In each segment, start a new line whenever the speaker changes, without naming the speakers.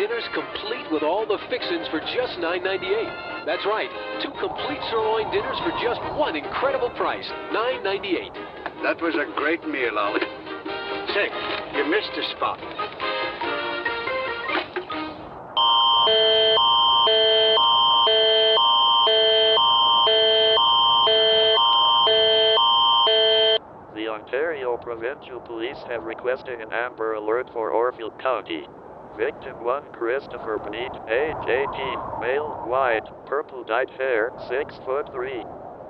dinners complete with all the fixins for just $9.98. That's right, 2 complete sirloin dinners for just one incredible price, $9.98.
That was a great meal, Ollie. Say, you missed a spot.
The Ontario Provincial Police have requested an Amber Alert for Orfield County. Victim 1 Christopher Benite, age 18, male, white, purple dyed hair, 6'3",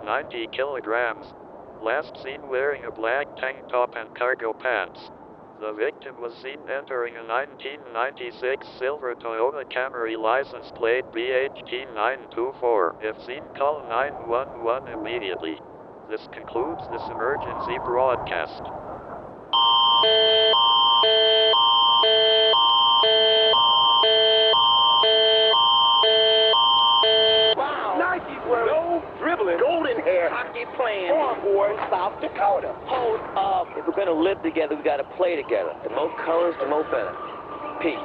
90 kilograms. Last seen wearing a black tank top and cargo pants. The victim was seen entering a 1996 silver Toyota Camry license plate BHT924. If seen, call 911 immediately. This concludes this emergency broadcast.
Wow. Nike no dribbling, golden hair, hockey playing, boy, South Dakota. Hold up. If we're gonna live together, we gotta play together. The more colors, the more better. Peace.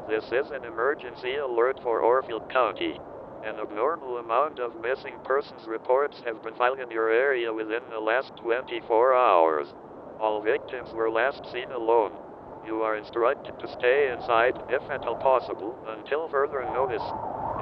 This is an emergency alert for Orfield County. An abnormal amount of missing persons reports have been filed in your area within the last 24 hours. All victims were last seen alone. You are instructed to stay inside, if at all possible, until further notice.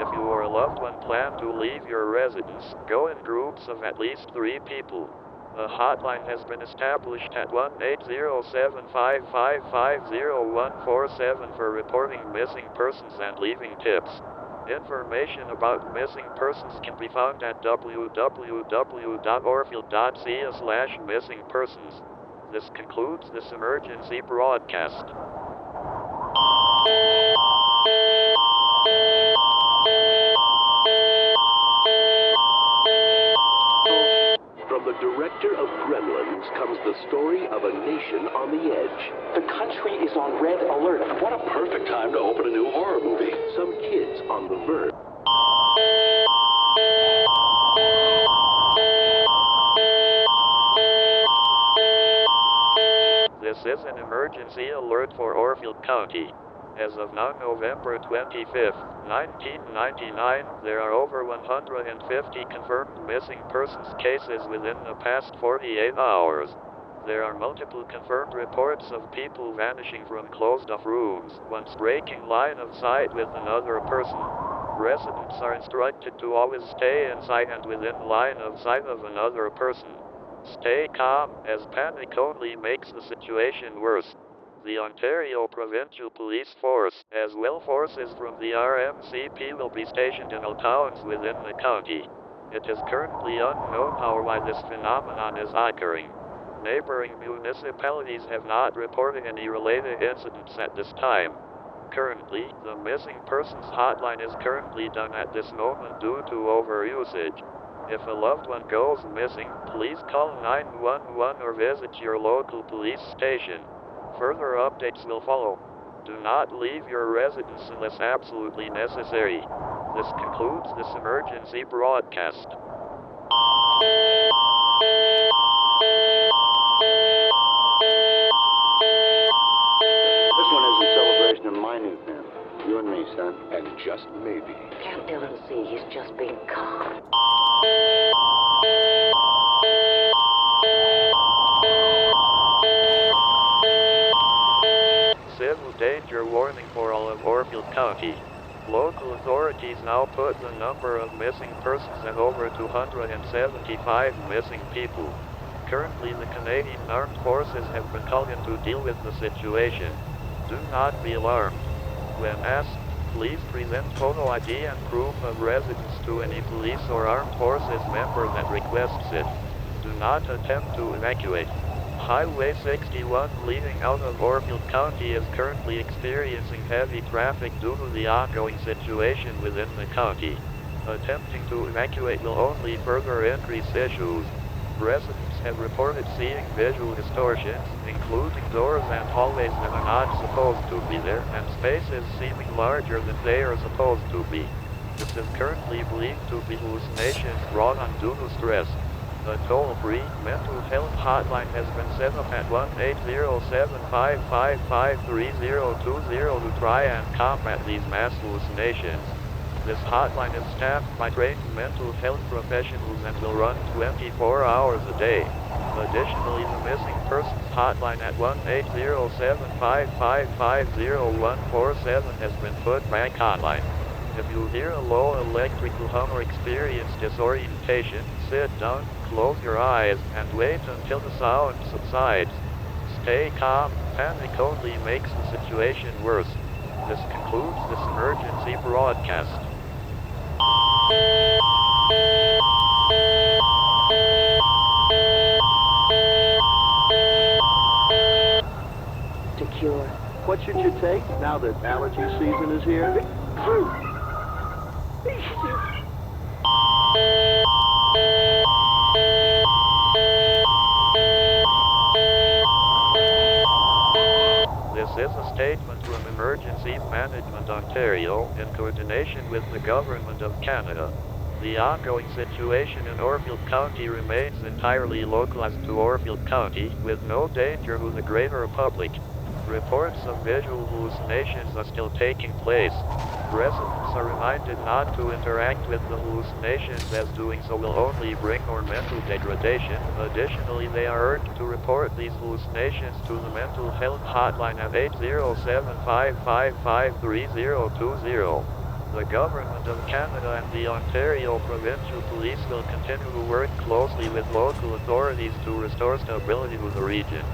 If you or a loved one plan to leave your residence, go in groups of at least 3 people. A hotline has been established at 1-807-555-0147 for reporting missing persons and leaving tips. Information about missing persons can be found at www.orfield.ca/missingpersons. This concludes this emergency broadcast.
From the director of Gremlins comes the story of a nation on the edge.
The country is on red alert.
What a perfect time to open a new horror movie. Some kids on the verge.
This is an emergency alert for Orfield County. As of now, November 25th, 1999, there are over 150 confirmed missing persons cases within the past 48 hours. There are multiple confirmed reports of people vanishing from closed-off rooms once breaking line of sight with another person. Residents are instructed to always stay inside and within line of sight of another person. Stay calm, as panic only makes the situation worse. The Ontario Provincial Police Force, as well forces from the RMCP, will be stationed in all towns within the county. It is currently unknown how or why this phenomenon is occurring. Neighboring municipalities have not reported any related incidents at this time. Currently, the missing persons hotline is currently down at this moment due to overusage. If a loved one goes missing, please call 911 or visit your local police station. Further updates will follow. Do not leave your residence unless absolutely necessary. This concludes this emergency broadcast.
This one is a celebration of my new pen. You and me, son.
And just maybe.
Camp Dillon see, he's just being calm.
Civil danger warning for all of Orfield County. Local authorities now put the number of missing persons at over 275 missing people. Currently, the Canadian Armed Forces have been called in to deal with the situation. Do not be alarmed. When asked, please present photo ID and proof of residence to any police or armed forces member that requests it. Do not attempt to evacuate. Highway 61 leading out of Orfield County is currently experiencing heavy traffic due to the ongoing situation within the county. Attempting to evacuate will only further increase issues. Residents have reported seeing visual distortions, including doors and hallways that are not supposed to be there, and spaces seeming larger than they are supposed to be. This is currently believed to be hallucinations brought on due to stress. A toll-free mental health hotline has been set up at 1-800-755-3020 to try and combat these mass hallucinations. This hotline is staffed by trained mental health professionals and will run 24 hours a day. Additionally, the missing persons hotline at 1-800-755-50147 has been put back online. If you hear a low electrical hum or experience disorientation, sit down, close your eyes, and wait until the sound subsides. Stay calm. Panic only makes the situation worse. This concludes this emergency broadcast.
To cure.
What should you take now that allergy season is here? Fruit.
This is a statement from Emergency Management Ontario in coordination with the Government of Canada. The ongoing situation in Orfield County remains entirely localized to Orfield County, with no danger to the greater public. Reports of visual hallucinations are still taking place. Residents are reminded not to interact with the hallucinations, as doing so will only bring more mental degradation. Additionally, they are urged to report these hallucinations to the mental health hotline at 807-555-3020. The Government of Canada and the Ontario Provincial Police will continue to work closely with local authorities to restore stability to the region.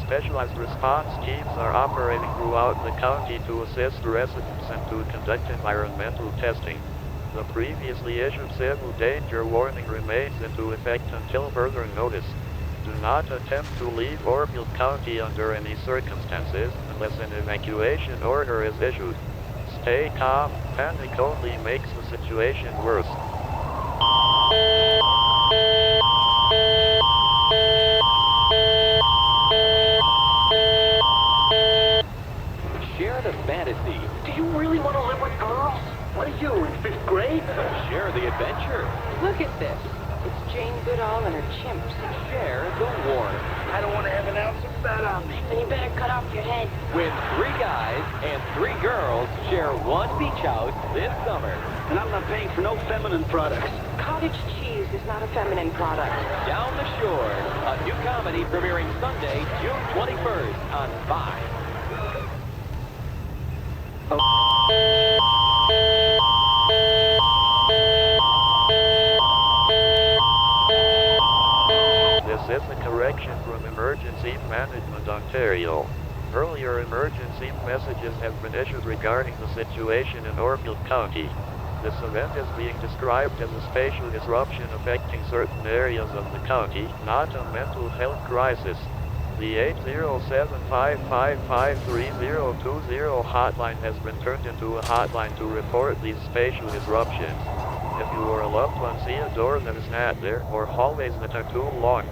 Specialized response teams are operating throughout the county to assist residents and to conduct environmental testing. The previously issued civil danger warning remains into effect until further notice. Do not attempt to leave Orfield County under any circumstances unless an evacuation order is issued. Stay calm. Panic only makes the situation worse.
Share the fantasy.
Do you really want to live with girls?
What are you, in 5th grade?
Share the adventure.
Look at this. It's Jane Goodall and her chimps.
Share the warmth.
I don't want to have an ounce of fat on me.
Then you better cut off your head.
When 3 guys and 3 girls share one beach house this summer.
And I'm not paying for no feminine products.
Cottage cheese is not a feminine product.
Down the Shore, a new comedy premiering Sunday, June 21st on 5.
This is a correction from Emergency Management Ontario. Earlier emergency messages have been issued regarding the situation in Orfield County. This event is being described as a spatial disruption affecting certain areas of the county, not a mental health crisis. The 807-555-3020 hotline has been turned into a hotline to report these spatial disruptions. If you or a loved one see a door that is not there, or hallways that are too long,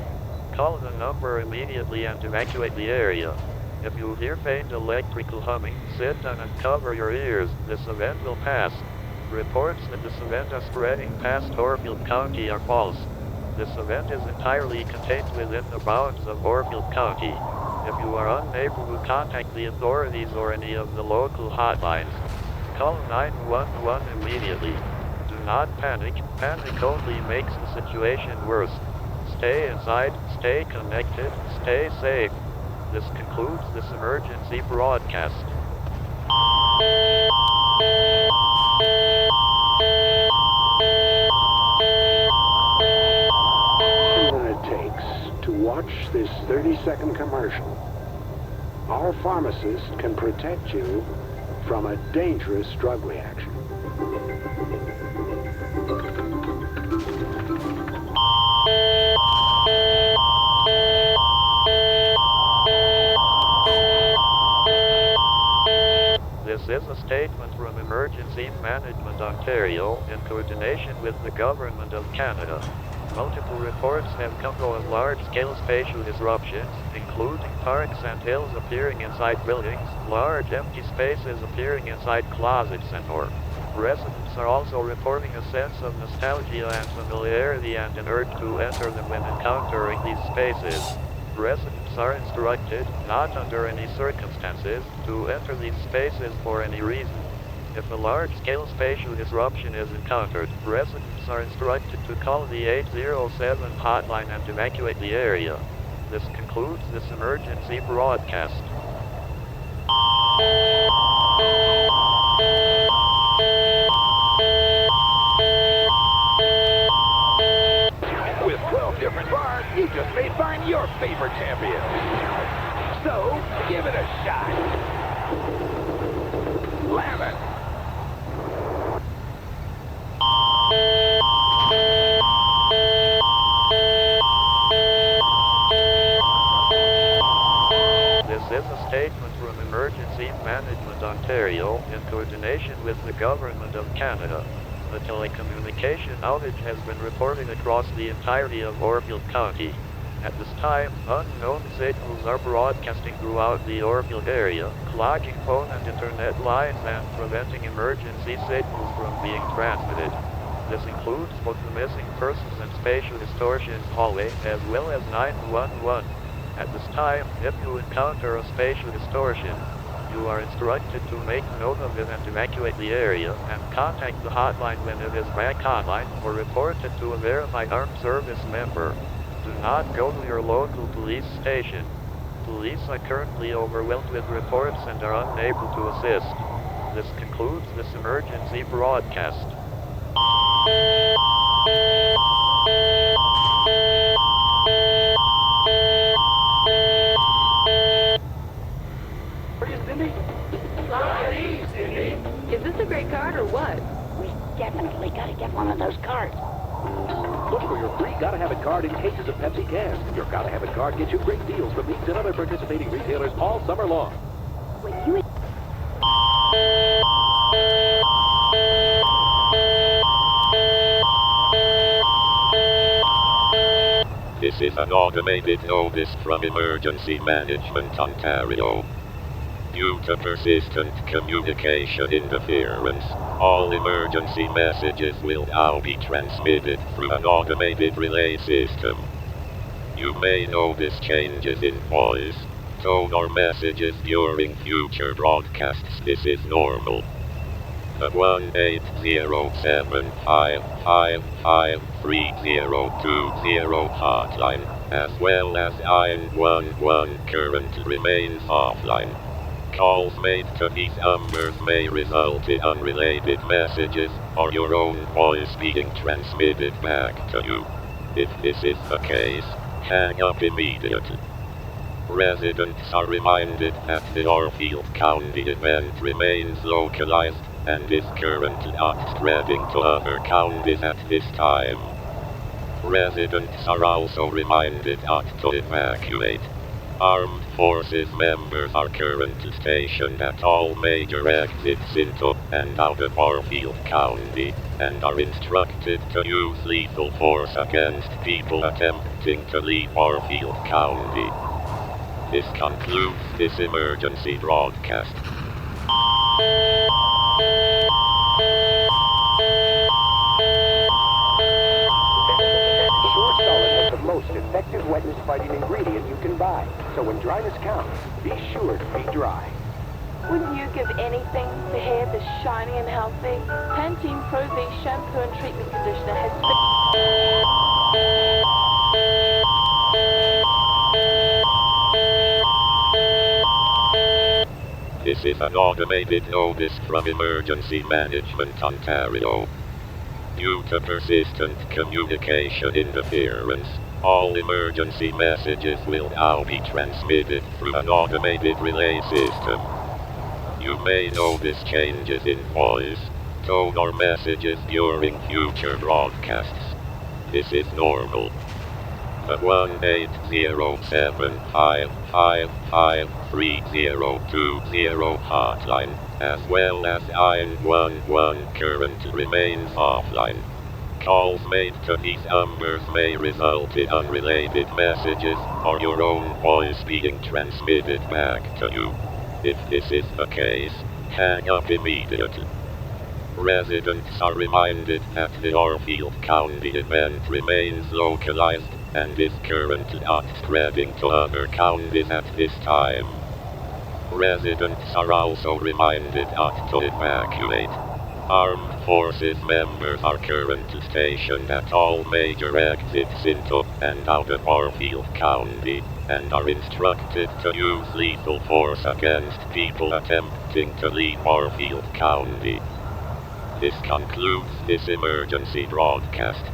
call the number immediately and evacuate the area. If you hear faint electrical humming, sit down and cover your ears. This event will pass. Reports that this event is spreading past Orfield County are false. This event is entirely contained within the bounds of Orfield County. If you are unable to contact the authorities or any of the local hotlines, call 911 immediately. Do not panic. Panic only makes the situation worse. Stay inside, stay connected, stay safe. This concludes this emergency broadcast.
Than it takes to watch this 30-second commercial. Our pharmacist can protect you from a dangerous drug reaction.
This is a statement from Emergency Management Ontario in coordination with the Government of Canada. Multiple reports have come of large-scale spatial disruptions, including parks and hills appearing inside buildings, large empty spaces appearing inside closets, and more. Residents are also reporting a sense of nostalgia and familiarity and an urge to enter them when encountering these spaces. Residents are instructed, not under any circumstances, to enter these spaces for any reason. If a large-scale spatial disruption is encountered, residents are instructed to call the 807 hotline and evacuate the area. This concludes this emergency broadcast.
With 12 different bars, you just may find your favorite champion. So, give it a shot. Lemon.
This is a statement from Emergency Management Ontario in coordination with the Government of Canada. A telecommunication outage has been reported across the entirety of Orfield County. At this time, unknown signals are broadcasting throughout the Orfield area, clogging phone and internet lines and preventing emergency signals from being transmitted. This includes both the missing persons and spatial distortion hallway, as well as 911. At this time, if you encounter a spatial distortion, you are instructed to make note of it and evacuate the area, and contact the hotline when it is back online, or report it to a verified armed service member. Do not go to your local police station. Police are currently overwhelmed with reports and are unable to assist. This concludes this emergency broadcast.
Is this a great card or what?
We definitely gotta get one of those cards.
Look for your free Gotta Have It card in cases of Pepsi cans. Your Gotta Have It card gets you great deals from Meats and other participating retailers all summer long.
When you...
This is an automated notice from Emergency Management Ontario. Due to persistent communication interference, all emergency messages will now be transmitted through an automated relay system. You may notice changes in voice, tone or messages during future broadcasts. This is normal. The 1-800-755-53020 hotline, as well as 911 currently remains offline. Calls made to these numbers may result in unrelated messages, or your own voice being transmitted back to you. If this is the case, hang up immediately. Residents are reminded that the Orfield County event remains localized, and is currently not spreading to other counties at this time. Residents are also reminded not to evacuate. Armed Forces members are currently stationed at all major exits into and out of Orfield County, and are instructed to use lethal force against people attempting to leave Orfield County. This concludes this emergency broadcast.
Short solid is the most effective wetness fighting ingredient you can buy. So when dryness counts, be sure to be dry.
Wouldn't you give anything to hair that's shiny and healthy? Pantene Pro V shampoo and treatment conditioner has
This is an automated notice from Emergency Management Ontario. Due to persistent communication interference, all emergency messages will now be transmitted through an automated relay system. You may notice changes in voice, tone or messages during future broadcasts. This is normal. The 1-800-755-53020 hotline, as well as 911 currently remains offline. Calls made to these numbers may result in unrelated messages, or your own voice being transmitted back to you. If this is the case, hang up immediately. Residents are reminded that the Orfield County event remains localized and is currently not spreading to other counties at this time. Residents are also reminded not to evacuate. Armed Forces members are currently stationed at all major exits into and out of Orfield County, and are instructed to use lethal force against people attempting to leave Orfield County. This concludes this emergency broadcast.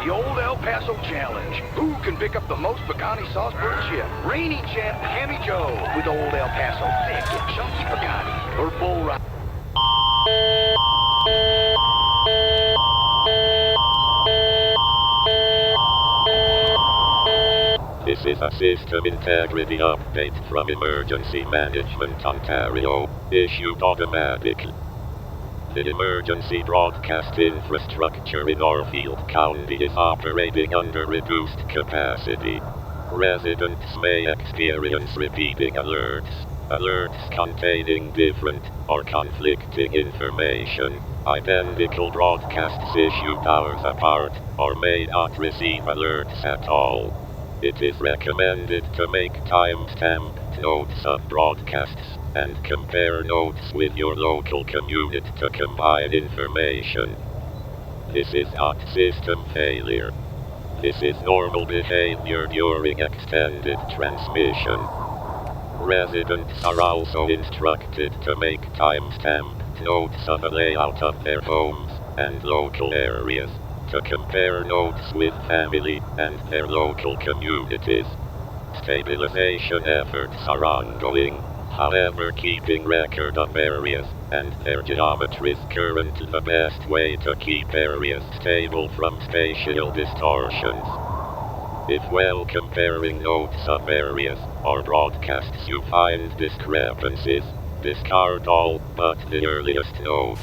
The old El Paso Challenge. Who can pick up the most pecani sauce per chip? Reigning champ Hammy Joe with old El Paso thick and chunky pecani. Or bull ride.
This is a system integrity update from Emergency Management Ontario, issued automatically. The emergency broadcast infrastructure in Orfield County is operating under reduced capacity. Residents may experience repeating alerts containing different or conflicting information, identical broadcasts issued hours apart, or may not receive alerts at all. It is recommended to make time-stamped notes of broadcasts and compare notes with your local community to combine information. This is not system failure. This is normal behavior during extended transmission. Residents are also instructed to make time-stamped notes of the layout of their homes and local areas, to compare notes with family and their local communities. Stabilization efforts are ongoing, however keeping record of areas and their geometry is currently the best way to keep areas stable from spatial distortions. If while comparing notes of areas or broadcasts you find discrepancies, discard all but the earliest notes.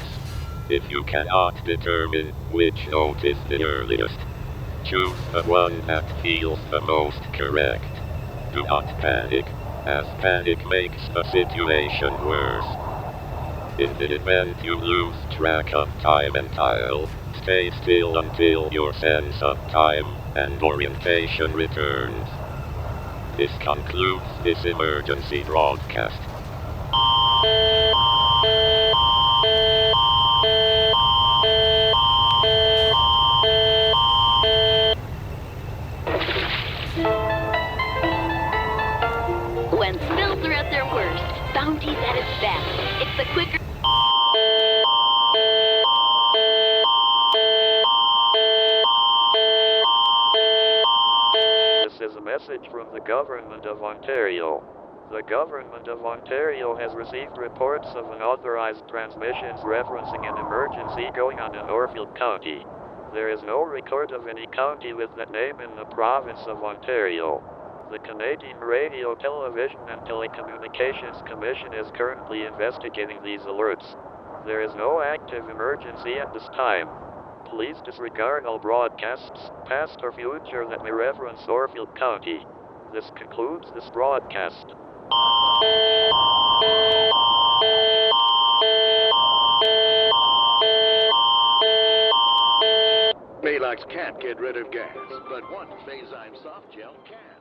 If you cannot determine which note is the earliest, choose the one that feels the most correct. Do not panic, as panic makes the situation worse. In the event you lose track of time and tile, stay still until your sense of time and orientation returns. This concludes this emergency broadcast.
When spills are at their worst, Bounty's at its best. It's the quicker...
This is a message from the Government of Ontario. The Government of Ontario has received reports of unauthorized transmissions referencing an emergency going on in Orfield County. There is no record of any county with that name in the province of Ontario. The Canadian Radio, Television and Telecommunications Commission is currently investigating these alerts. There is no active emergency at this time. Please disregard all broadcasts, past or future, that may reference Orfield County. This concludes this broadcast.
Maalox can't get rid of gas, but one Phazime soft gel can.